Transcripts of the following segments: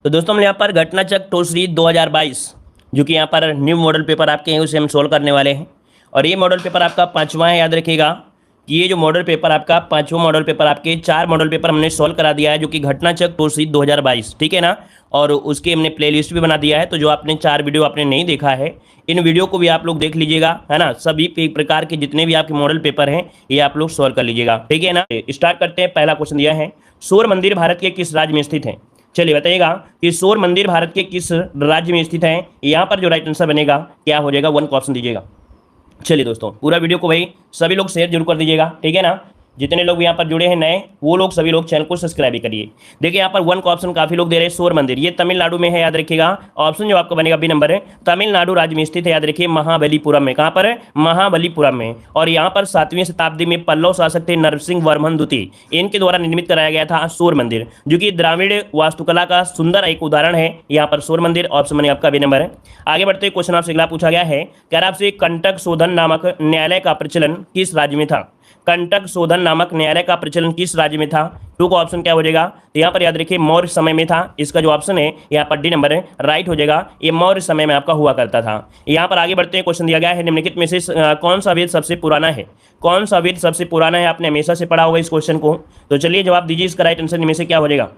तो दोस्तों हम यहाँ पर घटनाचक्र टोल सीरीज 2022 जो कि यहाँ पर न्यू मॉडल पेपर आपके हैं उसे हम सोल्व करने वाले हैं। और ये मॉडल पेपर आपका पांचवा है। याद रखिएगा कि ये जो मॉडल पेपर आपका पांचवा मॉडल पेपर आपके 4 मॉडल पेपर हमने सोल्व करा दिया है जो कि घटनाचक्र टोल सीरीज 2022, ठीक है ना। और उसकी हमने प्लेलिस्ट भी बना दिया है, तो जो आपने 4 वीडियो आपने नहीं देखा है इन वीडियो को भी आप लोग देख लीजिएगा, है ना। सभी प्रकार के जितने भी आपके मॉडल पेपर हैं ये आप लोग सोल्व कर लीजिएगा, ठीक है ना। स्टार्ट करते हैं। पहला क्वेश्चन दिया है, सूर्य मंदिर भारत के किस राज्य में स्थित है। चलिए बताइएगा कि सूर्य मंदिर भारत के किस राज्य में स्थित है। यहाँ पर जो राइट आंसर बनेगा क्या हो जाएगा, 1 का ऑप्शन दीजिएगा। चलिए दोस्तों पूरा वीडियो को भाई सभी लोग शेयर जरूर कर दीजिएगा, ठीक है ना। जितने लोग यहाँ पर जुड़े हैं नए वो लोग सभी लोग चैनल को सब्सक्राइब भी करिए। देखिए यहाँ पर 1 का ऑप्शन काफी लोग दे रहे हैं, सूर्य मंदिर ये तमिलनाडु में है। याद रखिएगा ऑप्शन जो आपका बनेगा बी नंबर है, तमिलनाडु राज्य में स्थित है। याद रखिए महाबलीपुरम में। कहाँ पर है, महाबलीपुरम में। और यहाँ पर 7वीं शताब्दी में पल्लव शासक थे नरसिंह वर्मन द्वितीय, इनके द्वारा निर्मित कराया गया था सूर्य मंदिर, जो कि द्राविड़ वास्तुकला का सुंदर एक उदाहरण है। यहाँ पर सूर्य मंदिर ऑप्शन बने आपका बी नंबर है। आगे बढ़ते क्वेश्चन आपसे अगला पूछा गया है, कह रहा आपसे कंटक शोधन नामक न्यायालय का प्रचलन किस राज्य में था। कंटक शोधन नामक न्यायालय का प्रचलन किस राज्य में था। 2 का ऑप्शन क्या हो जाएगा, तो यहाँ पर याद रखिए मौर्य समय में था। इसका जो ऑप्शन है यहाँ पर डी नंबर है, राइट हो जाएगा। ये मौर्य समय में आपका हुआ करता था। यहाँ पर आगे बढ़ते हैं। क्वेश्चन दिया गया है, निम्नलिखित में से कौन सा वेद सबसे पुराना है। कौन सा वेद सबसे पुराना है, आपने हमेशा से पढ़ा होगा इस क्वेश्चन को। तो चलिए जवाब दीजिए, इसका राइट आंसर इनमें से क्या हो जाएगा।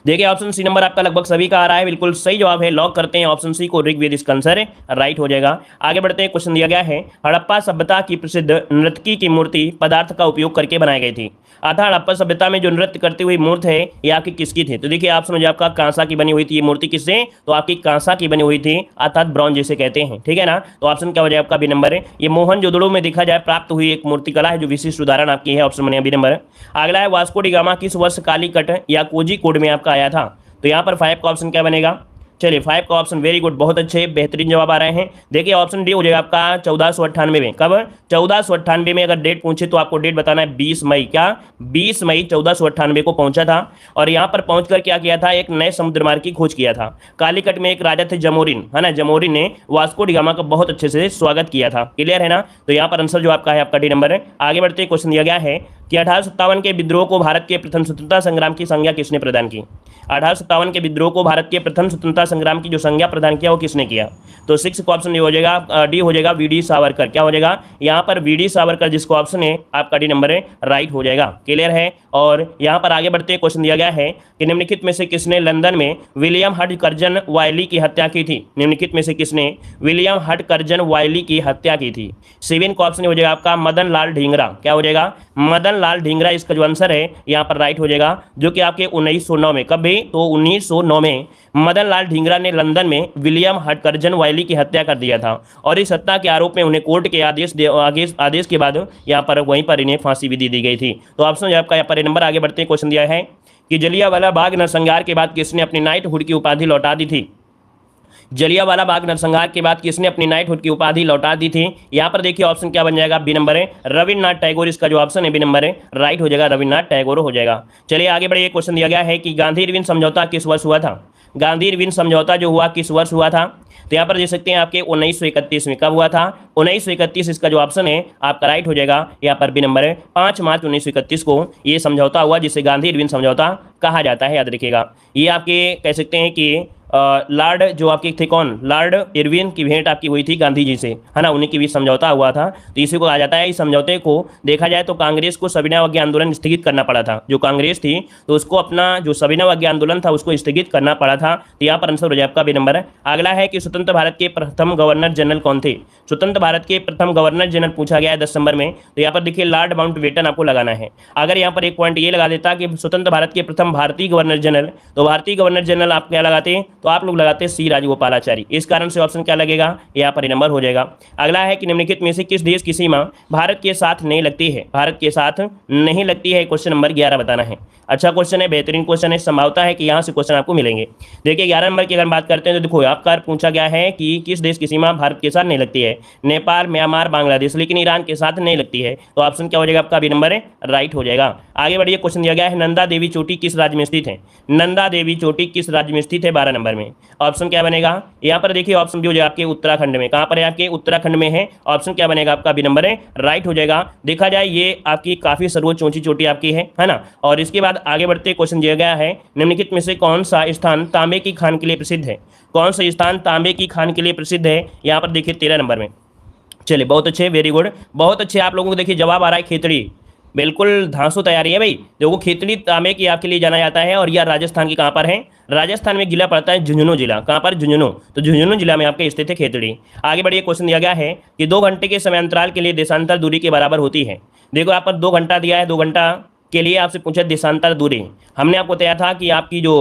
देखिए ऑप्शन सी नंबर आपका लगभग सभी का आ रहा है, बिल्कुल सही जवाब है। लॉक करते हैं ऑप्शन सी को, ऋग्वेद इसका आंसर राइट हो जाएगा। आगे बढ़ते हैं। क्वेश्चन दिया गया है, हड़प्पा सभ्यता की प्रसिद्ध नर्तकी की मूर्ति पदार्थ का उपयोग करके बनाई गई थी। अतः हड़प्पा सभ्यता में जो नृत्य करती हुई मूर्ति है ये आपकी किसकी थी। तो देखिए ऑप्शन जो आपका कांसा की बनी हुई थी। ये मूर्ति किससे, तो आपकी कांसा की बनी हुई थी, अर्थात ब्रॉन्ज जिसे कहते हैं, ठीक है ना। तो ऑप्शन क्या हो जाएगा आपका बी नंबर है। ये मोहनजोदड़ो में देखा जाए प्राप्त हुई एक मूर्ति कला है जो विशिष्ट उदाहरण आपकी है। ऑप्शन बनेगा बी नंबर। अगला है, वास्को डी गामा किस वर्ष कालीकट या कोझिकोड में आपका आया था। तो यहाँ पर 5 का ऑप्शन क्या बनेगा। चलिए 5 का ऑप्शन वेरी गुड, बहुत अच्छे बेहतरीन जवाब आ रहे हैं। देखिए ऑप्शन डी हो जाएगा आपका 1498 में। कब, 1498 में। अगर डेट पूछे तो आपको डेट बताना है 20 मई। क्या, 20 मई 1498 को पहुंचा था। और यहाँ पर पहुंचकर क्या किया था, एक नए समुद्र मार्ग की खोज किया था। कालीकट में एक राजा थे जमोरिन, है ना। जमोरिन ने वास्को डी गामा का बहुत अच्छे से स्वागत किया था। क्लियर है ना। तो यहाँ पर आंसर जो आपका है आपका डी नंबर है। आगे बढ़ते क्वेश्चन दिया गया है कि 1857 के विद्रोह को भारत के प्रथम स्वतंत्रता संग्राम की संज्ञा किसने प्रदान की। 1857 के विद्रोह को भारत के प्रथम स्वतंत्रता संग्राम की जो संज्ञा प्रदान किया वो किसने किया। तो 6 का ऑप्शन हो जाएगा, डी हो जाएगा, वी डी सावरकर। क्या हो जाएगा यहाँ पर, वी डी सावरकर, जिसको ऑप्शन है आपका डी नंबर है, राइट हो जाएगा। क्लियर है। और यहाँ पर आगे बढ़ते क्वेश्चन दिया गया है कि निम्नलिखित में से किसने लंदन में विलियम हडकर्जन वायली की हत्या की थी। निम्नलिखित में से किसने विलियम हडकर्जन वायली की हत्या की थी। 7 का ऑप्शन हो जाएगा आपका मदन लाल ढींगरा। क्या हो जाएगा, मदन लाल ढींगरा इसका जो आंसर है यहाँ पर राइट हो जाएगा, जो कि आपके 1909 में। कब भी, तो 1909 में मदन लाल ढींगरा ने लंदन में विलियम हडकर्जन वायली की हत्या कर दिया था। और इस हत्या के आरोप में उन्हें कोर्ट के आदेश के बाद यहाँ पर वहीं पर इन्हें फांसी भी दी गई थी। तो ऑप्शन आपका यहाँ पर नंबर। आगे बढ़ते क्वेश्चन दिया है कि जलियांवाला बाग नरसंहार के बाद किसने अपनी नाइटहुड की उपाधि लौटा दी थी। जलियांवाला बाग नरसंहार के बाद किसने अपनी नाइटहुड की उपाधि लौटा दी थी। यहाँ पर देखिए ऑप्शन क्या बन जाएगा, बी नंबर है, रविन्द्रनाथ टैगोर। इसका जो ऑप्शन है बी नंबर है, राइट हो जाएगा, रविन्द्रनाथ टैगोर हो जाएगा। चलिए आगे बढ़िए। क्वेश्चन दिया गया है कि गांधी इरविन समझौता किस वर्ष हुआ था। गांधी इरविन समझौता जो हुआ किस वर्ष हुआ था। तो यहाँ पर देख सकते हैं आपके 1931 में। कब हुआ था, 1931। इसका जो ऑप्शन है आपका राइट हो जाएगा, यहाँ पर बी नंबर है, 5 मार्च 1931 को ये समझौता हुआ, जिसे गांधी इरविन समझौता कहा जाता है। याद रखिएगा ये आपके कह सकते हैं कि लॉर्ड जो आपके थे कौन, लॉर्ड इरविन की भेंट आपकी हुई थी गांधी जी से, है ना। उन्हीं की भी समझौता हुआ था, तो इसी को कहा जाता है। इस समझौते को देखा जाए तो कांग्रेस को सविनय अवज्ञा आंदोलन स्थगित करना पड़ा था। जो कांग्रेस थी तो उसको अपना जो सविनय अवज्ञा आंदोलन था उसको स्थगित करना पड़ा था। तो यहाँ पर आंसर हो जाए आपका बी नंबर है। अगला है कि स्वतंत्र भारत के प्रथम गवर्नर जनरल कौन थे। स्वतंत्र भारत के प्रथम गवर्नर जनरल पूछा गया है 10 नंबर में। तो यहाँ पर देखिए लॉर्ड माउंटबेटन आपको लगाना है। अगर यहाँ पर एक पॉइंट ये लगा देता कि स्वतंत्र भारत के प्रथम भारतीय गवर्नर जनरल, तो भारतीय गवर्नर जनरल आप क्या लगाते, तो आप लोग लगाते सी राजगोपालाचारी। इस कारण से ऑप्शन क्या लगेगा, यहाँ पर नंबर हो जाएगा। अगला है कि निम्नलिखित में से किस देश की सीमा भारत के साथ नहीं लगती है। भारत के साथ नहीं लगती है, क्वेश्चन नंबर 11 बताना है। अच्छा क्वेश्चन है, बेहतरीन क्वेश्चन है, संभावता है कि यहाँ से क्वेश्चन आपको मिलेंगे। देखिए 11 नंबर की अगर बात करते हैं तो देखो आपका पूछा गया है कि किस देश की सीमा भारत के साथ नहीं लगती है। नेपाल, म्यांमार, बांग्लादेश, लेकिन ईरान के साथ नहीं लगती है। तो ऑप्शन क्या हो जाएगा आपका बी नंबर है, राइट हो जाएगा। आगे बढ़िए। क्वेश्चन दिया गया है नंदा देवी चोटी किस राज्य में स्थित है। नंदा देवी चोटी किस राज्य में स्थित है, 12 नंबर। नंबर में। ऑप्शन क्या बनेगा, यहाँ पर देखिए ऑप्शन जो है आपके उत्तराखंड में, कहाँ पर है आपके उत्तराखंड में है। ऑप्शन क्या बनेगा आपका बी नंबर है, राइट हो जाएगा। देखा जाए ये आपकी काफ़ी सर्वोच्च ऊंची चोटी आपकी है ना। और इसके बाद आगे बढ़ते क्वेश्चन दिया गया है, निम्नलिखित में से कौन सा स्थान तांबे की खान के लिए प्रसिद्ध है। कौन सा स्थान तांबे की खान के लिए प्रसिद्ध है, यहाँ पर देखिए 13 नंबर में। चलिए बहुत अच्छे, वेरी गुड, बहुत अच्छे आप लोगों को देखिए जवाब आ रहा है खेतड़ी। बिल्कुल धांसू तैयारी है भाई। देखो खेतड़ी तांबे की आपके लिए जाना जाता है और यह राजस्थान की कहाँ पर है, राजस्थान में जिला पड़ता है झुंझुनू जिला। कहाँ पर, झुंझुनू। तो झुंझुनू जिला में आपके स्थित है खेतड़ी। आगे बढ़िए, क्वेश्चन दिया गया है कि 2 घंटे के समयांतराल के लिए देशांतर दूरी के बराबर होती है। देखो यहाँ पर 2 घंटा दिया है, 2 घंटा के लिए आपसे पूछा देशांतर दूरी। हमने आपको बताया था कि आपकी जो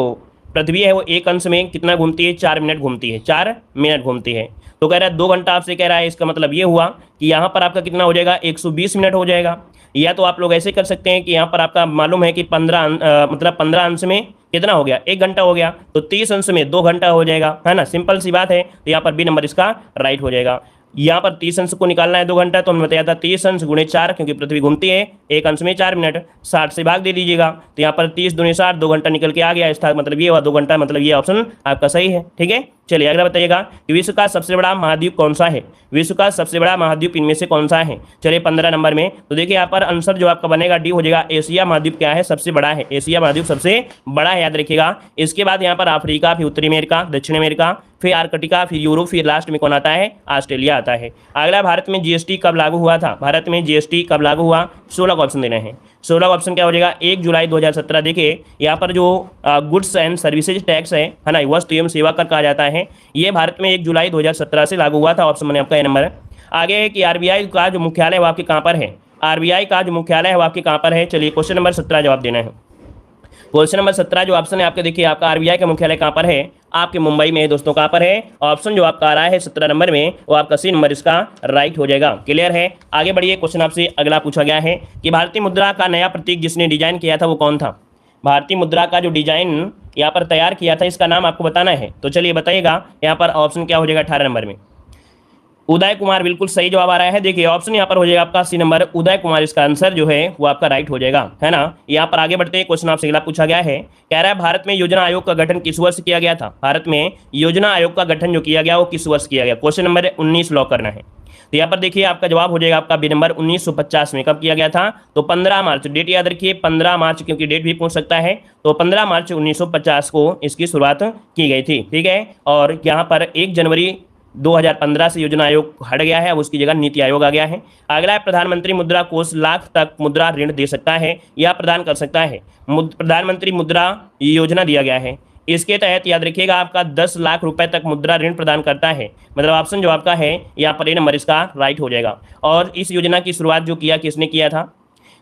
पृथ्वी है वो एक अंश में कितना घूमती है, 4 मिनट घूमती है, 4 मिनट घूमती है। तो कह रहा है 2 घंटा आपसे कह रहा है, इसका मतलब ये हुआ कि यहाँ पर आपका कितना हो जाएगा, 120 मिनट हो जाएगा। या तो आप लोग ऐसे कर सकते हैं कि यहाँ पर आपका मालूम है कि 15 अंश में कितना हो गया, 1 घंटा हो गया, तो 30 अंश में 2 घंटा हो जाएगा, है ना। सिंपल सी बात है। तो यहाँ पर बी नंबर इसका राइट हो जाएगा। यहाँ पर 30 अंश को निकालना है 2 घंटा, तो हमने बताया था 30 अंश गुणे 4, क्योंकि पृथ्वी घूमती है, 1 अंश में 4 मिनट, 60 से भाग दे दीजिएगा। तो यहाँ पर 30 दूनी 60, 2 घंटा निकल के आ गया। इसका मतलब ये हुआ 2 घंटा, मतलब ये ऑप्शन आपका सही है। ठीक है, चलिए अगला बताइएगा कि विश्व का सबसे बड़ा महाद्वीप कौन सा है। विश्व का सबसे बड़ा महाद्वीप इनमें से कौन सा है। चलिए 15 नंबर में, तो देखिए यहाँ पर आंसर जो आपका बनेगा डी हो जाएगा। एशिया महाद्वीप क्या है, सबसे बड़ा है। एशिया महाद्वीप सबसे बड़ा है, याद रखिएगा। इसके बाद यहाँ पर अफ्रीका, फिर उत्तरी अमेरिका, दक्षिण अमेरिका, फिर आर्कटिका, फिर यूरोप, फिर लास्ट में कौन आता है, ऑस्ट्रेलिया आता है। अगला, भारत में जीएसटी कब लागू हुआ था। भारत में जीएसटी कब लागू हुआ, 16 का ऑप्शन देना है। 16 का ऑप्शन क्या हो जाएगा, 1 जुलाई 2017। देखिए यहाँ पर जो गुड्स एंड सर्विसेज टैक्स है ना, वस्तु एवं सेवा कर कहा जाता है, ये भारत में 1 जुलाई 2017 से लागू हुआ था। ऑप्शन मैंने आपका ए नंबर। आगे है कि आरबीआई का जो मुख्यालय है वो आपके कहाँ पर है। आरबीआई का जो मुख्यालय है वो आपके कहाँ पर है। चलिए क्वेश्चन नंबर 17 जवाब देना है। क्वेश्चन नंबर 17 जो ऑप्शन है आपके, देखिए आपका आरबीआई का मुख्यालय कहाँ पर है, आपके मुंबई में है दोस्तों। कहाँ पर है, ऑप्शन जो आपका आ रहा है 17 नंबर में, वो आपका सी नंबर इसका राइट हो जाएगा। क्लियर है। आगे बढ़िए, क्वेश्चन आपसे अगला पूछा गया है कि भारतीय मुद्रा का नया प्रतीक जिसने डिजाइन किया था वो कौन था। भारतीय मुद्रा का जो डिजाइन यहाँ पर तैयार किया था, इसका नाम आपको बताना है। तो चलिए बताइएगा, यहाँ पर ऑप्शन क्या हो जाएगा 18 नंबर में, उदय कुमार। बिल्कुल सही जवाब आ रहा है। देखिए ऑप्शन यहाँ पर हो जाएगा आपका सी नंबर, उदय कुमार इसका आंसर जो है वो आपका राइट हो जाएगा, है ना। यहाँ पर आगे बढ़ते हैं, क्वेश्चन आपसे अगला पूछा गया है, कह रहा है भारत में योजना आयोग का गठन किस वर्ष किया गया था। भारत में योजना आयोग का गठन जो किया गया वो किस वर्ष किया गया। क्वेश्चन नंबर 19 लॉक करना है। तो यहाँ पर देखिए आपका जवाब हो जाएगा आपका बी नंबर, 1950 में। कब किया गया था, तो 15 मार्च, डेट याद रखिए 15 मार्च, क्योंकि डेट भी पूछ सकता है। तो 15 मार्च 1950 को इसकी शुरुआत की गई थी। ठीक है, और यहाँ पर 1 जनवरी 2015 से योजना आयोग हट गया है, अब उसकी जगह नीति आयोग आ गया है। अगला है, प्रधानमंत्री मुद्रा कोष लाख तक मुद्रा ऋण दे सकता है या प्रदान कर सकता है। प्रधानमंत्री मुद्रा योजना दिया गया है, इसके तहत याद रखिएगा आपका 10 लाख रुपए तक मुद्रा ऋण प्रदान करता है। मतलब ऑप्शन जो आपका है यहाँ पर ए नंबर इसका राइट हो जाएगा। और इस योजना की शुरुआत जो किया किसने किया था,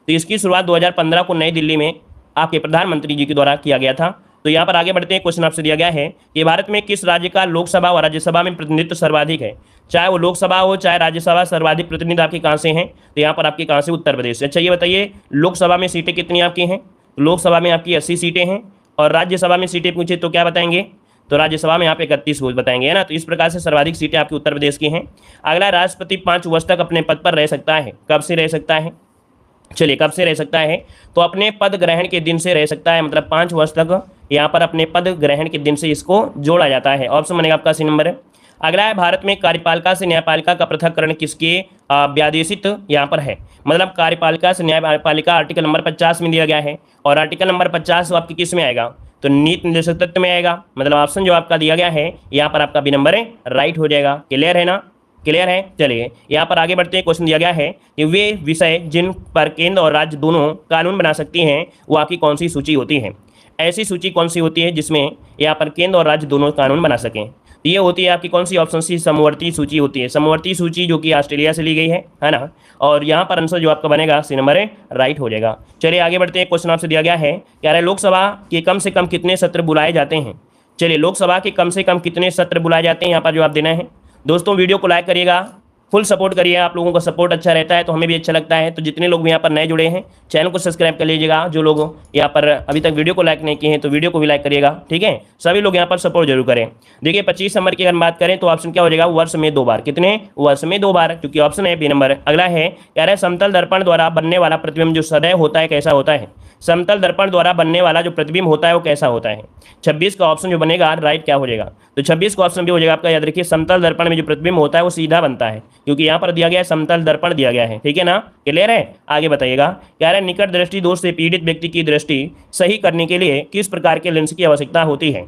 तो इसकी शुरुआत 2015 को नई दिल्ली में आपके प्रधानमंत्री जी के द्वारा किया गया था। तो यहाँ पर आगे बढ़ते हैं, क्वेश्चन आपसे दिया गया है कि भारत में किस राज्य का लोकसभा और राज्यसभा में प्रतिनिधित्व सर्वाधिक है। चाहे वो लोकसभा हो चाहे राज्यसभा, सर्वाधिक प्रतिनिधि आपके कहाँ से हैं, तो यहाँ पर आपके कहाँ से, उत्तर प्रदेश से। अच्छा ये बताइए लोकसभा में सीटें कितनी आपकी हैं। लोकसभा में आपकी 80 सीटें हैं, और राज्यसभा में सीटें पूछे तो क्या बताएंगे, तो राज्यसभा में आप 31 बताएंगे, है ना। तो इस प्रकार से सर्वाधिक सीटें आपकी उत्तर प्रदेश की हैं। अगला, राष्ट्रपति 5 वर्ष तक अपने पद पर रह सकता है। कब से रह सकता है, चलिए कब से रह सकता है, तो अपने पद ग्रहण के दिन से रह सकता है। मतलब 5 वर्ष तक यहाँ पर अपने पद ग्रहण के दिन से इसको जोड़ा जाता है। ऑप्शन बनेगा आपका सी नंबर है। अगला है, भारत में कार्यपालिका से न्यायपालिका का पृथककरण किसके व्यादेशित यहाँ पर है। मतलब कार्यपालिका से न्यायपालिका आर्टिकल नंबर 50 में दिया गया है, और आर्टिकल नंबर 50 आपके किस में आएगा, तो नीति निर्देशक तत्व में आएगा। मतलब ऑप्शन जो आपका दिया गया है यहाँ पर आपका बी नंबर है राइट हो जाएगा। क्लियर है ना, क्लियर है। चलिए यहाँ पर आगे बढ़ते हैं, क्वेश्चन दिया गया है कि वे विषय जिन पर केंद्र और राज्य दोनों कानून बना सकती हैं वो आपकी कौन सी सूची होती है। ऐसी सूची कौन सी होती है जिसमें यहाँ पर केंद्र और राज्य दोनों कानून बना सकें, तो ये होती है आपकी कौन सी, ऑप्शन सी समवर्ती सूची होती है। समवर्ती सूची जो कि ऑस्ट्रेलिया से ली गई है ना। और यहाँ पर आंसर जो आपका बनेगा सी नंबर है राइट हो जाएगा। चलिए आगे बढ़ते हैं, क्वेश्चन आपसे दिया गया है कह रहा है लोकसभा के कम से कम कितने सत्र बुलाए जाते हैं। चलिए लोकसभा के कम से कम कितने सत्र बुलाए जाते हैं, यहाँ पर जवाब देना है। दोस्तों वीडियो को लाइक करिएगा, फुल सपोर्ट करिए, आप लोगों का सपोर्ट अच्छा रहता है तो हमें भी अच्छा लगता है। तो जितने लोग भी यहाँ पर नए जुड़े हैं चैनल को सब्सक्राइब कर लीजिएगा, जो लोग यहाँ पर अभी तक वीडियो को लाइक नहीं किए हैं तो वीडियो को भी लाइक करिएगा, ठीक है। सभी लोग यहाँ पर सपोर्ट जरूर करें। देखिए 25 नंबर की अगर बात करें तो ऑप्शन क्या हो जाएगा, वर्ष में 2 बार। कितने वर्ष में 2 बार, क्योंकि ऑप्शन है बी नंबर। अगला है कह रहा है समतल दर्पण द्वारा बनने वाला प्रतिबिंब जो सदैव होता है कैसा होता है। समतल दर्पण द्वारा बनने वाला जो प्रतिबिंब होता है वो कैसा होता है। 26 का ऑप्शन जो बनेगा राइट क्या हो जाएगा, तो 26 का ऑप्शन भी हो जाएगा आपका, याद रखिए समतल दर्पण में जो प्रतिबिंब होता है वो सीधा बनता है, क्योंकि यहाँ पर दिया गया है समतल दर्पण दिया गया है, ठीक है ना। क्लियर है, आगे बताइएगा। कह रहे हैं निकट दृष्टि दोष से पीड़ित व्यक्ति की दृष्टि सही करने के लिए किस प्रकार के लेंस की आवश्यकता होती है।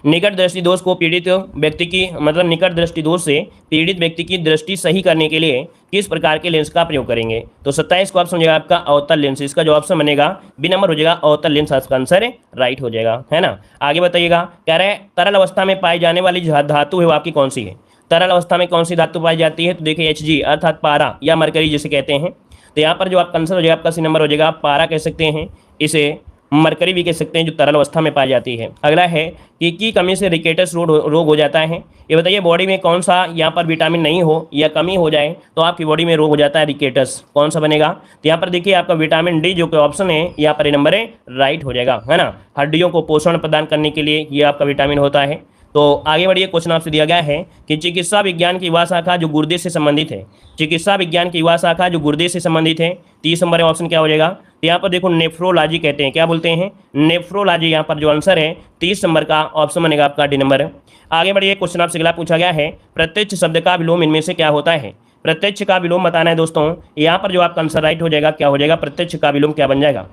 निकट दृष्टि दोष को पीड़ित व्यक्ति की मतलब निकट दृष्टि दोष से पीड़ित व्यक्ति की दृष्टि सही करने के लिए किस प्रकार के लेंस का प्रयोग करेंगे। तो 27 का ऑप्शन हो जाएगा आपका अवतल लेंस। इसका जो ऑप्शन बनेगा बी नंबर हो जाएगा अवतल लेंस, इसका आंसर राइट हो जाएगा, है ना। आगे बताइएगा। कह रहे हैं तरल अवस्था में पाई जाने वाली धातु है वो आपकी कौन सी है। तरल अवस्था में कौन सी धातु पाई जाती है, तो देखिए Hg अर्थात पारा या मरकरी जिसे कहते हैं। तो यहाँ पर जो आपका आंसर हो जाएगा आपका सी नंबर हो जाएगा, पारा कह सकते हैं, इसे मरकरी भी कह सकते हैं, जो तरल अवस्था में पाई जाती है। अगला है कि की कमी से रिकेटस रोग हो जाता है। ये बताइए बॉडी में कौन सा यहाँ पर विटामिन नहीं हो या कमी हो जाए तो आपकी बॉडी में रोग हो जाता है रिकेटस, कौन सा बनेगा। तो यहाँ पर देखिए आपका विटामिन डी जो कि ऑप्शन है यहाँ पर नंबर राइट हो जाएगा, है ना। हड्डियों को पोषण प्रदान करने के लिए ये आपका विटामिन होता है। तो आगे बढ़िए, क्वेश्चन आपसे दिया गया है कि चिकित्सा विज्ञान की युवा शाखा जो गुर्दे से संबंधित है, चिकित्सा विज्ञान की युवा शाखा जो गुर्दे से संबंधित है, 30 नंबर ऑप्शन क्या हो जाएगा। तो यहाँ पर देखो नेफ्रोलॉजी कहते हैं, क्या बोलते हैं नेफ्रोलॉजी। यहाँ पर जो आंसर है 30 नंबर का ऑप्शन बनेगा आपका डी नंबर। आगे बढ़िए, क्वेश्चन आपसे अगला पूछा गया है प्रत्यक्ष शब्द का विलोम इनमें से क्या होता है। प्रत्यक्ष का विलोम बताना है दोस्तों। यहाँ पर जो आपका आंसर राइट हो जाएगा क्या हो जाएगा, प्रत्यक्ष का विलोम क्या बन जाएगा।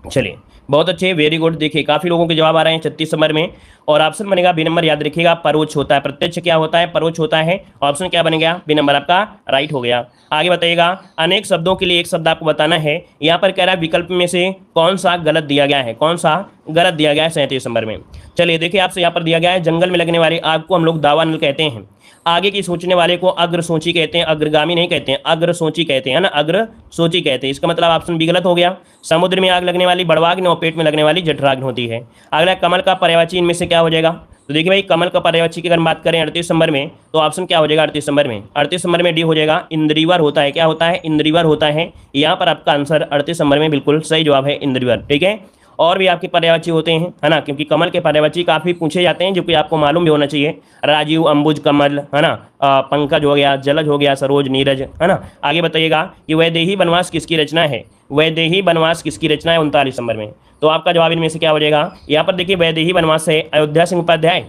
चलिए बहुत अच्छे, वेरी गुड। देखिए काफी लोगों के जवाब आ रहे हैं 36 नंबर में, और ऑप्शन बनेगा बी नंबर, याद रखिएगा परोक्ष होता है। प्रत्यक्ष क्या होता है, परोक्ष होता है। ऑप्शन क्या बनेगा, बी नंबर आपका राइट हो गया। आगे बताइएगा। अनेक शब्दों के लिए एक शब्द आपको बताना है। यहाँ पर कह रहा है विकल्प में से कौन सा गलत दिया गया है, कौन सा गलत दिया गया है 37 नंबर में। चलिए देखिए आपसे यहाँ पर दिया गया है जंगल में लगने वाली आग को हम लोग दावानल कहते हैं। आगे की सोचने वाले को अग्रसोची कहते हैं, अग्रगामी नहीं कहते हैं, अग्रसोची कहते हैं ना, अग्रसोची कहते हैं। इसका मतलब ऑप्शन बी गलत हो गया। समुद्र में आग लगने वाली बड़वाग्नि और पेट में लगने वाली जठराग्नि होती है। अगला कमल का पर्यायवाची इनमें से क्या हो जाएगा। तो देखिए भाई कमल का पर्यायवाची की अगर बात करें 38 नंबर में तो ऑप्शन क्या हो जाएगा 38 नंबर में। 38 नंबर में डी हो जाएगा, इंद्रिवर होता है। क्या होता है, इंद्रिवर होता है। यहाँ पर आपका आंसर 38 नंबर में बिल्कुल सही जवाब है इंद्रिवर, ठीक है। और भी आपके पर्यायवाची होते हैं, है ना, क्योंकि कमल के पर्यायवाची काफ़ी पूछे जाते हैं जो कि आपको मालूम भी होना चाहिए। राजीव, अंबुज, कमल, है ना, पंकज हो गया, जलज हो गया, सरोज, नीरज, है ना। आगे बताइएगा कि वैदेही वनवास किसकी रचना है। वैदेही वनवास किसकी रचना है 39 नंबर में। तो आपका जवाब इनमें से क्या हो जाएगा। यहाँ पर देखिए वैदेही वनवास है अयोध्या सिंह उपाध्याय।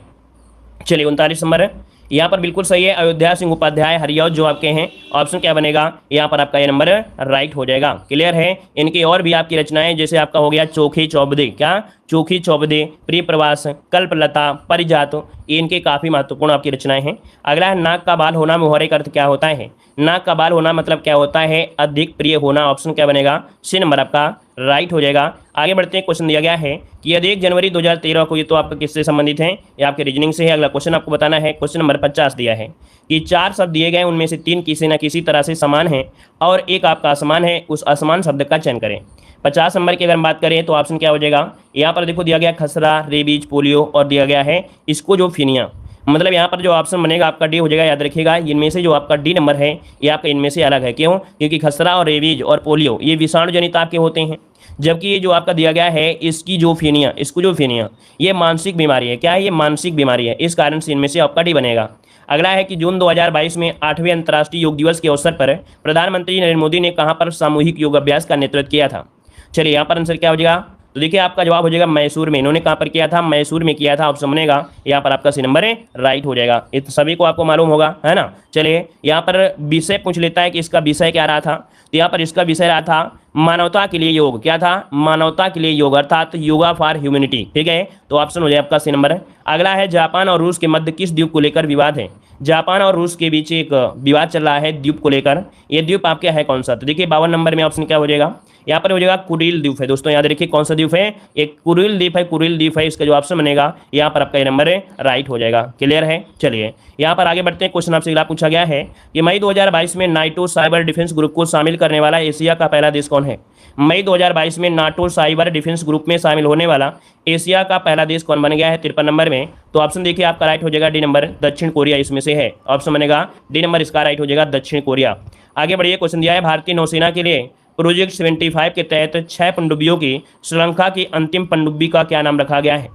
चलिए 39 नंबर यहाँ पर बिल्कुल सही है, अयोध्या सिंह उपाध्याय हरियौध जो आपके हैं। ऑप्शन क्या बनेगा, यहाँ पर आपका ये नंबर राइट हो जाएगा। क्लियर है। इनकी और भी आपकी रचनाएं जैसे आपका हो गया चोखी चौबदे, क्या चोखी चौबदे, प्रिय प्रवास, कल्पलता, परिजात, ये इनके काफ़ी महत्वपूर्ण आपकी रचनाएं हैं। अगला है नाक का बाल होना मुहावरे का अर्थ क्या होता है। नाक का बाल होना मतलब क्या होता है, अधिक प्रिय होना। ऑप्शन क्या बनेगा, सी नंबर आपका राइट हो जाएगा। आगे बढ़ते हैं, क्वेश्चन दिया गया है कि यदि 1 जनवरी 2013 को, ये तो आपका किससे संबंधित है, ये आपके रीजनिंग से है। अगला क्वेश्चन आपको बताना है, क्वेश्चन नंबर 50 दिया है कि 4 शब्द दिए गए उनमें से 3 किसी न किसी तरह से समान हैं और एक आपका असमान है, उस असमान शब्द का चयन करें। 50 नंबर की अगर बात करें तो ऑप्शन क्या हो जाएगा। यहाँ पर देखो दिया गया खसरा, रेबीज, पोलियो और दिया गया है इसको जो फिनिया। मतलब यहाँ पर जो ऑप्शन बनेगा आपका डी हो जाएगा। याद रखिएगा इनमें से जो आपका डी नंबर है ये आपका इनमें से अलग है। क्यों, क्योंकि खसरा और रेबीज और पोलियो ये विषाणु जनित आपके होते हैं, जबकि ये जो आपका दिया गया है इसकी जो फिनिया, इसको जो फिनिया ये मानसिक बीमारी है। क्या है, ये मानसिक बीमारी है। इस कारण से इनमें से आपका डी बनेगा। अगला है कि जून 2022 में 8वें अंतर्राष्ट्रीय योग दिवस के अवसर पर प्रधानमंत्री नरेंद्र मोदी ने कहाँ पर सामूहिक योग अभ्यास का नेतृत्व किया था। चलिए यहाँ पर आंसर क्या हो जाएगा। तो देखिए आपका जवाब हो जाएगा मैसूर में। इन्होंने कहाँ पर किया था, मैसूर में किया था। ऑप्शन बनेगा यहाँ पर आपका सी नंबर है राइट हो जाएगा। ये तो सभी को आपको मालूम होगा, है ना। चलिए यहाँ पर विषय पूछ लेता है कि इसका विषय क्या रहा था। तो यहाँ पर इसका विषय रहा था मानवता के लिए योग। क्या था, मानवता के लिए योग, अर्थात योगा फॉर ह्यूमैनिटी, ठीक है। तो ऑप्शन हो जाए आपका सी नंबर। अगला है जापान और रूस के मध्य किस द्वीप को लेकर विवाद है। जापान और रूस के बीच एक विवाद चल रहा है द्वीप को लेकर। ये द्वीप आपका है कौन सा। तो देखिए 52 नंबर में ऑप्शन क्या हो जाएगा, यहाँ पर हो जाएगा कुरिल द्वीप है। दोस्तों याद रखिए कौन सा द्वीप है, एक कुरिल द्वीप है, कुरिल द्वीप है। इसका जो ऑप्शन बनेगा यहाँ पर आपका ये नंबर है राइट हो जाएगा। क्लियर है। चलिए यहाँ पर आगे बढ़ते हैं। क्वेश्चन आपसे अगला पूछा गया है कि मई 2022 में नाटो साइबर डिफेंस ग्रुप को शामिल करने वाला एशिया का पहला देश कौन है। है। मई 2022 में नाटो साइबर डिफेंस ग्रुप में शामिल होने वाला एशिया का पहला देश कौन बन गया है 53 नंबर में? तो ऑप्शन देखिए आपका राइट हो जाएगा डी नंबर, दक्षिण कोरिया इसमें से है। ऑप्शन बनेगा डी नंबर, इसका राइट हो जाएगा दक्षिण कोरिया। आगे बढ़िए, क्वेश्चन दिया है भारतीय नौसेना के लिए प्रोजेक्ट 75 के तहत 6 पनडुब्बियों की श्रृंखला की अंतिम पनडुब्बी का क्या नाम रखा गया है?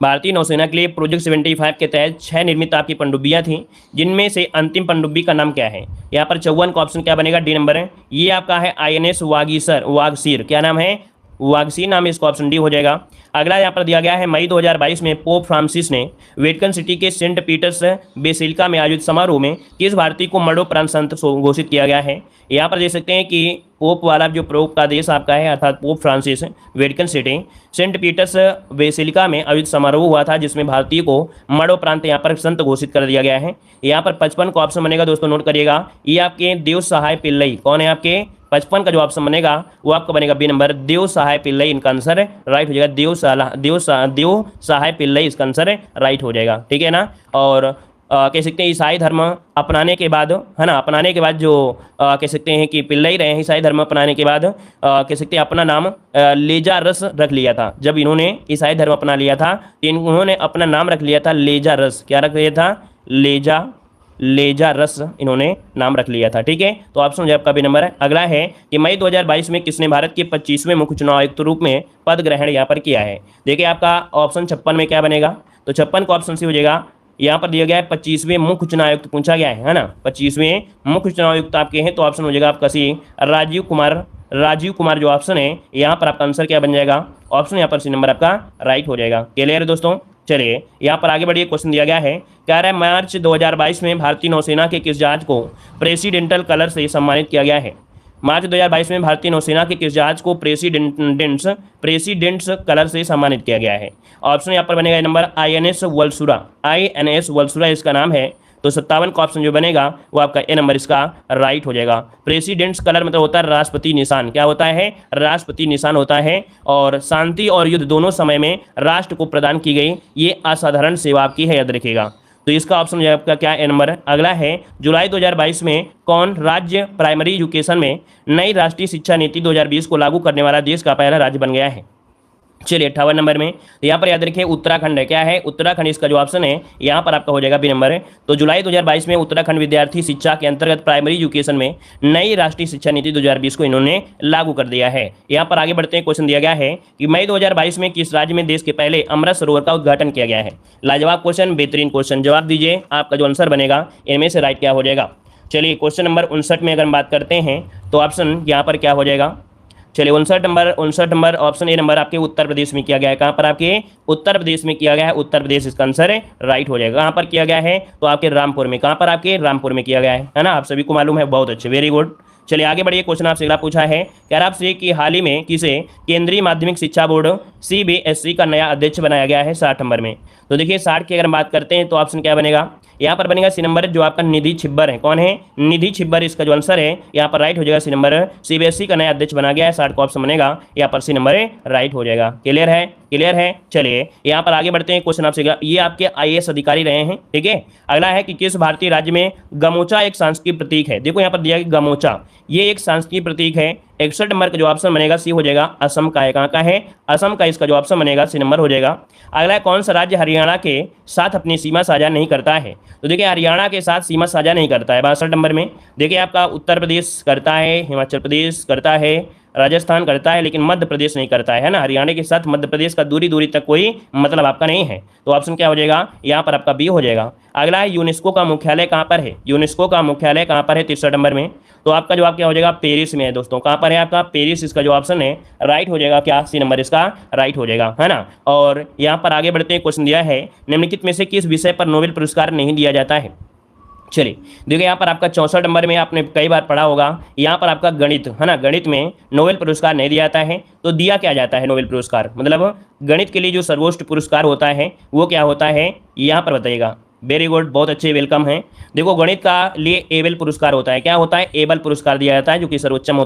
भारतीय नौसेना के लिए प्रोजेक्ट 75 के तहत 6 निर्मित आपकी पनडुब्बियां थी, जिनमें से अंतिम पनडुब्बी का नाम क्या है? यहाँ पर 54 का ऑप्शन क्या बनेगा? डी नंबर है। ये आपका है INS वागीसर, क्या नाम है? वागसीर नाम है, इसका ऑप्शन डी हो जाएगा। अगला यहाँ पर दिया गया है मई 2022 में पोप फ्रांसिस ने वेटिकन सिटी के सेंट पीटर्स बेसिलिका में आयोजित समारोह में किस भारतीय को मरणोपरांत संत घोषित किया गया है? यहाँ पर देख सकते हैं कि पोप वाला जो पोप का देश आपका है अर्थात Pope Francis, Vatican City Saint Peter's Basilica में आयोजित समारोह हुआ था जिसमें भारतीय को मरणोपरांत यहाँ पर संत घोषित कर दिया गया है। यहाँ पर 55 का ऑप्शन बनेगा दोस्तों, नोट करिएगा। ये आपके देव सहाय पिल्लई, कौन है आपके? 55 का जो ऑप्शन बनेगा वो आपका बनेगा बी नंबर, देव सहाय पिल्लई, इनका आंसर राइट हो जाएगा। देव सहाय पिल्लई इसका आंसर राइट हो जाएगा, ठीक है ना। और कह सकते हैं ईसाई धर्म अपनाने के बाद, है ना, अपनाने के बाद जो कह सकते हैं कि पिल्लई रहे हैं, ईसाई धर्म अपनाने के बाद कह सकते हैं अपना नाम लेजा रस रख लिया था। जब इन्होंने ईसाई धर्म अपना लिया था तो इन्होंने अपना नाम रख लिया था लेजा रस। क्या रख लिया था? लेजा रस इन्होंने नाम रख लिया था, ठीक है। तो ऑप्शन जो आपका बी नंबर है। अगला है कि मई 2022 में किसने भारत के 25वें मुख्य चुनाव आयुक्त रूप में पद ग्रहण यहाँ पर किया है? देखिए आपका ऑप्शन 56 में क्या बनेगा? तो 56 का ऑप्शन सी हो जाएगा। यहाँ पर दिया गया है 25वें मुख्य चुनाव आयुक्त पूछा गया है ना, 25वें मुख्य चुनाव आयुक्त आपके हैं, तो ऑप्शन हो जाएगा आपका सी राजीव कुमार जो ऑप्शन है यहाँ पर आपका आंसर क्या बन जाएगा? ऑप्शन यहाँ पर सी नंबर आपका राइट हो जाएगा। क्लियर है दोस्तों? चलिए यहाँ पर आगे बढ़िए, क्वेश्चन दिया गया है, कह रहा है मार्च 2022 में भारतीय नौसेना के किस जहाज को प्रेसिडेंटल कलर से सम्मानित किया गया है? मार्च 2022 में भारतीय नौसेना के किस जहाज को प्रेसिडेंट्स कलर से सम्मानित किया गया है? ऑप्शन यहाँ पर बनेगा नंबर INS वल्सुरा इसका नाम है। तो 57 का ऑप्शन जो बनेगा वो आपका ए नंबर इसका राइट हो जाएगा। प्रेसिडेंट्स कलर मतलब होता है राष्ट्रपति निशान। क्या होता है? राष्ट्रपति निशान होता है। और शांति और युद्ध दोनों समय में राष्ट्र को प्रदान की गई ये असाधारण सेवा आपकी है, याद रखिएगा। तो इसका ऑप्शन जो आपका क्या ए नंबर है। अगला है जुलाई 2022 में कौन राज्य प्राइमरी एजुकेशन में नई राष्ट्रीय शिक्षा नीति 2020 को लागू करने वाला देश का पहला राज्य बन गया है? चलिए 58 नंबर में, तो यहाँ पर याद रखिए उत्तराखंड है। क्या है? उत्तराखंड इसका जो ऑप्शन है यहाँ पर आपका हो जाएगा बी नंबर है। तो जुलाई 2022 में उत्तराखंड विद्यार्थी शिक्षा के अंतर्गत प्राइमरी एजुकेशन में नई राष्ट्रीय शिक्षा नीति 2020 को इन्होंने लागू कर दिया है। यहाँ पर आगे बढ़ते हैं, क्वेश्चन दिया गया है कि मई 2022 में किस राज्य में देश के पहले अमृत सरोवर का उद्घाटन किया गया है? लाजवाब क्वेश्चन, बेहतरीन क्वेश्चन, जवाब दीजिए। आपका जो आंसर बनेगा इनमें से राइट क्या हो जाएगा? चलिए क्वेश्चन नंबर 59 में अगर हम बात करते हैं तो ऑप्शन यहाँ पर क्या हो जाएगा? चलिए 59 नंबर ऑप्शन ए नंबर आपके उत्तर प्रदेश में किया गया है। कहाँ पर? आपके उत्तर प्रदेश में किया गया है। उत्तर प्रदेश इसका आंसर है राइट हो जाएगा। कहाँ पर किया गया है? तो आपके रामपुर में। कहाँ पर? आपके रामपुर में किया गया है ना। आप सभी को मालूम है, बहुत अच्छे, वेरी गुड। चलिए आगे बढ़िए, क्वेश्चन आपसे अगला पूछा है, क्या आपसे कि हाल ही में किसे केंद्रीय माध्यमिक शिक्षा बोर्ड CBSE का नया अध्यक्ष बनाया गया है 60 नंबर में? तो देखिए 60 की अगर हम बात करते हैं तो ऑप्शन क्या बनेगा? यहाँ पर बनेगा सी नंबर, जो आपका निधि छिब्बर है। कौन है? निधि छिब्बर इसका जो आंसर है यहाँ पर राइट हो जाएगा सी नंबर। CBSE का नया अध्यक्ष बना गया है, 60 का ऑप्शन बनेगा यहाँ पर सी नंबर राइट हो जाएगा। क्लियर है? क्लियर है। चलिए यहाँ पर आगे बढ़ते हैं, क्वेश्चन आपसे ये आपके IAS अधिकारी रहे हैं, ठीक है। अगला है कि किस भारतीय राज्य में गमोचा एक सांस्कृतिक प्रतीक है? देखो यहाँ पर दिया है गमोचा, ये एक सांस्कृतिक प्रतीक है। 61 नंबर का जो ऑप्शन बनेगा सी हो जाएगा। असम का है। कहाँ का है? असम का इसका जो ऑप्शन बनेगा सी नंबर हो जाएगा। अगला है कौन सा राज्य हरियाणा के साथ अपनी सीमा साझा नहीं करता है? तो देखिए हरियाणा के साथ सीमा साझा नहीं करता है 62 नंबर में। देखिए आपका उत्तर प्रदेश करता है, हिमाचल प्रदेश करता है, राजस्थान करता है, लेकिन मध्य प्रदेश नहीं करता है ना। हरियाणा के साथ मध्य प्रदेश का दूरी तक कोई मतलब आपका नहीं है। तो ऑप्शन क्या हो जाएगा? यहाँ पर आपका बी हो जाएगा। अगला है यूनेस्को का मुख्यालय कहाँ पर है? यूनेस्को का मुख्यालय कहाँ पर है 63 नंबर में? तो आपका जवाब क्या हो जाएगा? पेरिस में है दोस्तों। कहाँ पर है आपका? पेरिस इसका जो ऑप्शन है राइट हो जाएगा। क्या? सी नंबर इसका राइट हो जाएगा, है ना। और यहाँ पर आगे बढ़ते हैं, क्वेश्चन दिया है निम्नलिखित में से किस विषय पर नोबेल पुरस्कार नहीं दिया जाता है? चलिए देखिए यहाँ पर आपका 64 नंबर में आपने कई बार पढ़ा होगा, यहाँ पर आपका गणित है ना, गणित में नोबेल पुरस्कार नहीं दिया जाता है। तो दिया क्या जाता है नोबेल पुरस्कार? मतलब गणित के लिए जो सर्वोच्च पुरस्कार होता है वो क्या होता है, यहाँ पर बताइएगा। वेरी गुड, बहुत अच्छे, वेलकम है। देखो गणित का लिए एबेल पुरस्कार होता है। क्या होता है? एबेल पुरस्कार दिया जाता है, जो कि सर्वोत्तम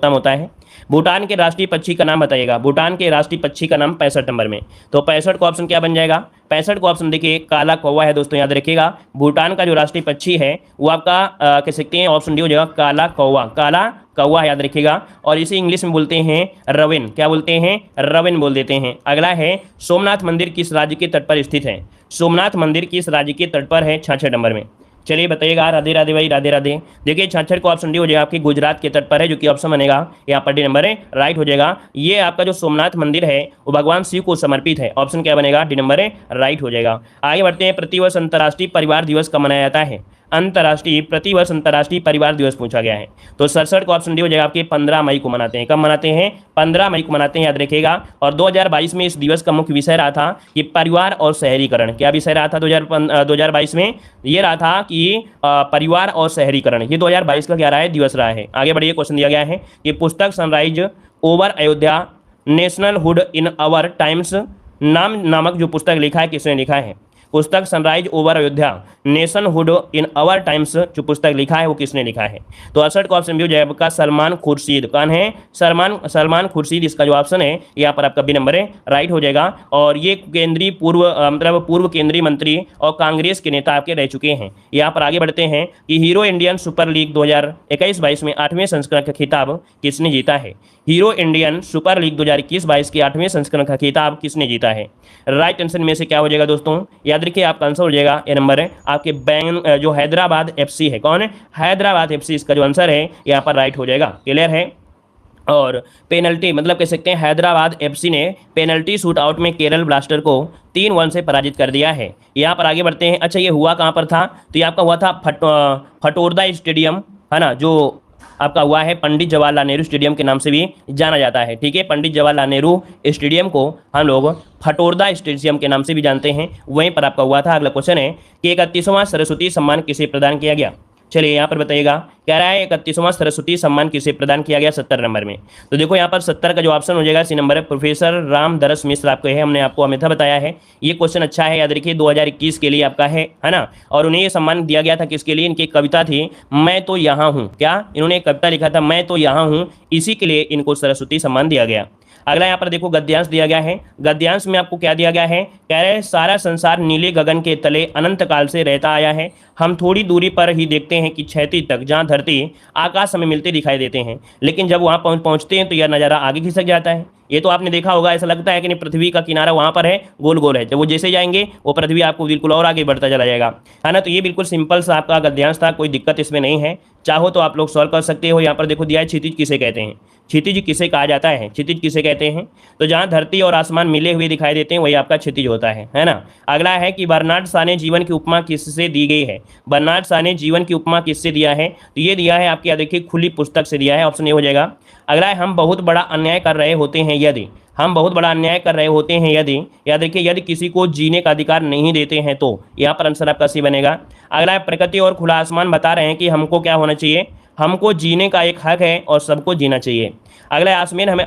होता है। भूटान के राष्ट्रीय पक्षी का नाम बताइएगा। भूटान के राष्ट्रीय पक्षी का नाम 65 नंबर में। तो 65 का ऑप्शन क्या बन जाएगा? 65 को ऑप्शन देखिए काला कौवा है दोस्तों, याद रखिएगा। भूटान का जो राष्ट्रीय पक्षी है वो आपका कह सकते हैं ऑप्शन डी हो जाएगा काला कौवा, काला कौवा याद रखिएगा। और इसे इंग्लिश में बोलते हैं रविन, क्या बोलते हैं, रविन बोल देते हैं। अगला है सोमनाथ मंदिर किस राज्य के तट पर स्थित है, सोमनाथ मंदिर किस राज्य के तट पर है 66 नंबर में। चलिए बताइएगा, राधे राधे भाई, राधे राधे। देखिए 66 को ऑप्शन डी हो जाएगा आपकी गुजरात के तट पर है, जो कि ऑप्शन बनेगा यहाँ पर डी नंबर है, राइट हो जाएगा। ये आपका जो सोमनाथ मंदिर है वो भगवान शिव को समर्पित है, ऑप्शन क्या बनेगा, डी नंबर है, राइट हो जाएगा। आगे बढ़ते हैं, प्रतिवर्ष अंतर्राष्ट्रीय परिवार दिवस कब मनाया जाता है, अंतर्राष्ट्रीय प्रतिवर्ष अंतर्राष्ट्रीय परिवार दिवस पूछा गया है। तो 67 को ऑप्शन डी हो जाएगा आपके 15 मई को मनाते हैं, कब मनाते हैं, 15 मई को मनाते हैं, याद रखिएगा। और 2022 में इस दिवस का मुख्य विषय रहा था कि परिवार और शहरीकरण, क्या विषय रहा था 2022 में, ये रहा था कि परिवार और शहरीकरण, ये 2022 का क्या रहा है, दिवस रहा है। आगे बढ़िए, क्वेश्चन दिया गया है कि पुस्तक sunrise over Ayodhya nationhood in our times नामक जो पुस्तक लिखा है किसने लिखा है, पुस्तक sunrise over Ayodhya nationhood in our times जो पुस्तक लिखा है वो किसने लिखा है। तो 68 का ऑप्शन भी हो जाएगा आपका सलमान खुर्शीद, कौन है, सलमान खुर्शीद, इसका जो ऑप्शन है यहाँ पर आपका बी नंबर है, राइट हो जाएगा। और ये केंद्रीय पूर्व केंद्रीय मंत्री और कांग्रेस के नेता आपके रह चुके हैं। यहाँ पर आगे बढ़ते हैं कि हीरो इंडियन सुपर लीग 2021-22 में 8वें संस्करण का खिताब किसने जीता है, हीरो इंडियन सुपर लीग 2021-22 के 8वें संस्करण का खिताब किसने जीता है। राइट आंसर में से क्या हो जाएगा दोस्तों, याद रखिए आपका आंसर हो जाएगा ए नंबर है आपके जो हैदराबाद एफसी है, कौन है, हैदराबाद एफसी, इसका जो आंसर है यहाँ पर राइट हो जाएगा, क्लियर है। और पेनल्टी मतलब कह सकते हैं हैदराबाद एफसी ने पेनल्टी शूट आउट में केरल ब्लास्टर को 3-1 से पराजित कर दिया है। यहाँ पर आगे बढ़ते हैं, अच्छा ये हुआ कहाँ पर था, तो ये आपका हुआ था फटोरदा स्टेडियम, है ना, जो आपका हुआ है पंडित जवाहरलाल नेहरू स्टेडियम के नाम से भी जाना जाता है, ठीक है। पंडित जवाहरलाल नेहरू स्टेडियम को हम लोग फटोरदा स्टेडियम के नाम से भी जानते हैं, वहीं पर आपका हुआ था। अगला क्वेश्चन है कि 31वां सरस्वती सम्मान किसे प्रदान किया गया, चलिए यहाँ पर बताइएगा, कह रहा है 31वां सरस्वती सम्मान किसे प्रदान किया गया 70 नंबर में। तो देखो यहाँ पर 70 का जो ऑप्शन हो जाएगा सी नंबर है, प्रोफेसर रामदरस मिश्र आपको है, हमने आपको हमेशा बताया है। ये क्वेश्चन अच्छा है, याद रखिए 2021 के लिए आपका है ना। और उन्हें ये सम्मान दिया गया था किसके लिए, इनकी कविता थी मैं तो यहाँ हूँ, क्या इन्होंने एक कविता लिखा था मैं तो यहाँ हूँ, इसी के लिए इनको सरस्वती सम्मान दिया गया। अगला यहाँ पर देखो गद्यांश दिया गया है, गद्यांश में आपको क्या दिया गया है, कह रहे हैं सारा संसार नीले गगन के तले अनंत काल से रहता आया है, हम थोड़ी दूरी पर ही देखते हैं कि क्षैतिज तक जहाँ धरती आकाश हमें मिलते दिखाई देते हैं, लेकिन जब वहाँ पहुँचते हैं तो यह नज़ारा आगे खिसक जाता है। ये तो आपने देखा होगा, ऐसा लगता है कि नहीं पृथ्वी का किनारा वहाँ पर है, गोल गोल है, जब वो जैसे जाएंगे वो पृथ्वी आपको बिल्कुल और आगे बढ़ता चला जाएगा, है ना। तो ये बिल्कुल सिंपल सा आपका गद्यांश था, कोई दिक्कत इसमें नहीं है, चाहो तो आप लोग सॉल्व कर सकते हो। यहाँ पर देखो दिया है क्षितिज किसे कहते हैं, क्षितिज किसे कहा जाता है, क्षितिज किसे कहते हैं, तो जहाँ धरती और आसमान मिले हुए दिखाई देते हैं वही आपका क्षितिज होता है ना। अगला है कि बर्नार्ड शॉ ने जीवन की उपमा किससे दी गई है, बर्नार्ड शॉ ने जीवन की उपमा किससे दिया है, तो ये दिया है आपकी, देखिए खुली पुस्तक से दिया है, ऑप्शन ए हो जाएगा। अगला है हम बहुत बड़ा अन्याय कर रहे होते हैं यदि, हम बहुत बड़ा अन्याय कर रहे होते हैं यदि, या देखिए यदि किसी को जीने का अधिकार नहीं देते हैं तो, यहाँ पर आंसर आपका सी बनेगा। अगला है प्रकृति और खुला आसमान बता रहे हैं कि हमको क्या होना चाहिए, हमको जीने का एक हक है और सबको जीना चाहिए। अगला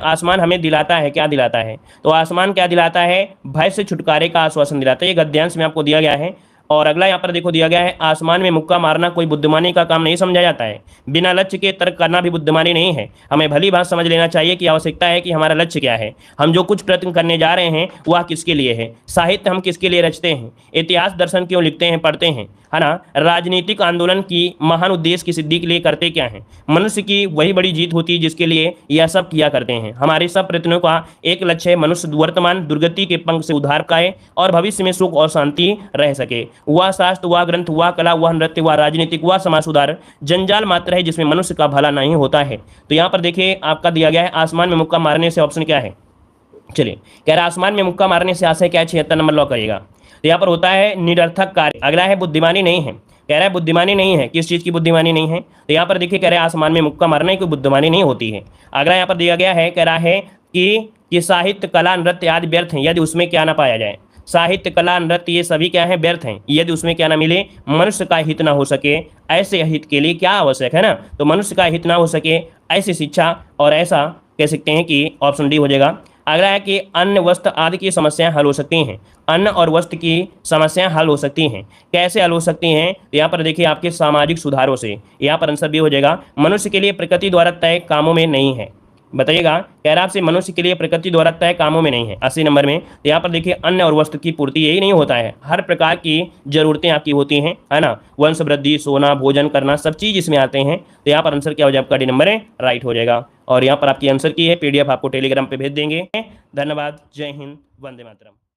आसमान हमें दिलाता है, क्या दिलाता है, तो आसमान क्या दिलाता है, भय से छुटकारे का आश्वासन दिलाता है, ये गद्यांश में आपको दिया गया है। और अगला यहाँ पर देखो दिया गया है आसमान में मुक्का मारना कोई बुद्धिमानी का काम नहीं समझा जाता है, बिना लक्ष्य के तर्क करना भी बुद्धिमानी नहीं है। हमें भली बात समझ लेना चाहिए कि आवश्यकता है कि हमारा लक्ष्य क्या है, हम जो कुछ प्रयत्न करने जा रहे हैं वह किसके लिए है, साहित्य हम किसके लिए रचते हैं, इतिहास दर्शन क्यों लिखते हैं पढ़ते हैं, है ना, राजनीतिक आंदोलन की महान उद्देश्य की सिद्धि के लिए करते क्या हैं, मनुष्य की वही बड़ी जीत होती है जिसके लिए यह सब किया करते हैं। हमारे सब प्रयत्नों का एक लक्ष्य है मनुष्य वर्तमान दुर्गति के पंख से उद्धार पाए और भविष्य में सुख और शांति रह सके। वह शास्त्र, वह ग्रंथ, वह कला, वह नृत्य, वह राजनीतिक, वह समाज सुधार जंजाल मात्र है जिसमें मनुष्य का भला नहीं होता है। तो यहाँ पर देखिए आपका दिया गया है आसमान में मुक्का मारने से ऑप्शन क्या है, चलिए कह रहा है आसमान में मुक्का मारने से आशय क्या है, 76 नंबर लॉक करिएगा। तो यहाँ पर होता है निरर्थक कार्य। अगला है बुद्धिमानी नहीं है, कह रहा है बुद्धिमानी नहीं है, किस चीज़ की बुद्धिमानी नहीं है, तो यहाँ पर देखिए कह रहा है आसमान में मुक्का मारने की बुद्धिमानी नहीं होती है। अगला यहाँ पर दिया गया है, कह रहा है कि साहित्य, कला, नृत्य आदि व्यर्थ हैं यदि उसमें क्या ना पाया जाए, साहित्य, कला, नृत्य ये सभी क्या है, व्यर्थ हैं यदि उसमें क्या ना मिले, मनुष्य का हित ना हो सके, ऐसे हित के लिए क्या आवश्यक है ना, तो मनुष्य का हित ना हो सके ऐसी शिक्षा, और ऐसा कह सकते हैं कि ऑप्शन डी हो जाएगा। अगला है कि अन्न, वस्त्र आदि की समस्याएं हल हो सकती हैं, अन्न और वस्त्र की समस्याएं हल हो सकती हैं, कैसे हल हो सकती हैं, तो यहाँ पर देखिए आपके सामाजिक सुधारों से, यहाँ पर आंसर भी हो जाएगा। मनुष्य के लिए प्रकृति द्वारा तय कामों में नहीं है, बताइएगा। कह रहा आपसे मनुष्य के लिए प्रकृति द्वारा तय कामों में नहीं है 80 नंबर में। तो यहाँ पर देखिए अन्न और वस्त्र की पूर्ति यही नहीं होता है, हर प्रकार की जरूरतें आपकी होती हैं, है ना। वंश वृद्धि, सोना, भोजन करना, सब चीज़ इसमें आते हैं। तो यहाँ पर आंसर क्या हो जाएगा, आपका डी नंबर है राइट हो जाएगा। और यहाँ पर आपकी आंसर की है PDF आपको टेलीग्राम पे भेज देंगे। धन्यवाद, जय हिंद, वंदे मातरम।